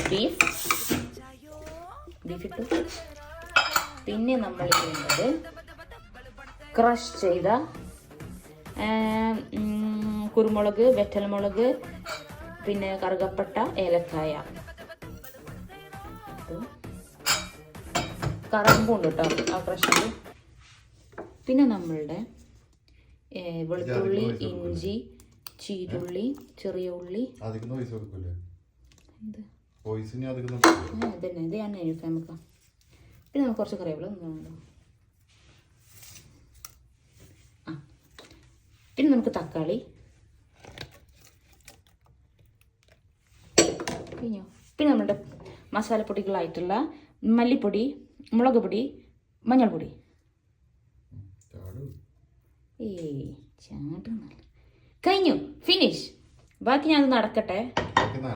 Beef ഇട്ടു. പിന്നെ നമ്മൾ ചെയ്യുന്നത് ക്രഷ് ചെയ്ത കുരുമുളക്, വെറ്റൽമുളക്, പിന്നെ കറുകപ്പട്ട, ഏലക്കായ, കറാമ്പുണ്ട് കേട്ടോ ആ ക്രഷിൽ. പിന്നെ നമ്മളുടെ വെളുത്തുള്ളി, ഇഞ്ചി, ചീരുള്ളി, ചെറിയ ഉള്ളി. ഇതന്നെ ഇത് ഞാൻ എഴുതാം നമുക്ക്. പിന്നെ നമുക്ക് കുറച്ച് കറിവേപ്പില ഒന്നുണ്ടോ. പിന്നെ നമുക്ക് തക്കാളി കഴിഞ്ഞോ. പിന്നെ നമ്മുടെ മസാലപ്പൊടികളായിട്ടുള്ള മല്ലിപ്പൊടി, മുളക് പൊടി, മഞ്ഞൾപ്പൊടി. ചാടുന്നല്ല കഴിഞ്ഞു, ഫിനിഷ്. ബാക്കി ഞാൻ നടക്കട്ടെ.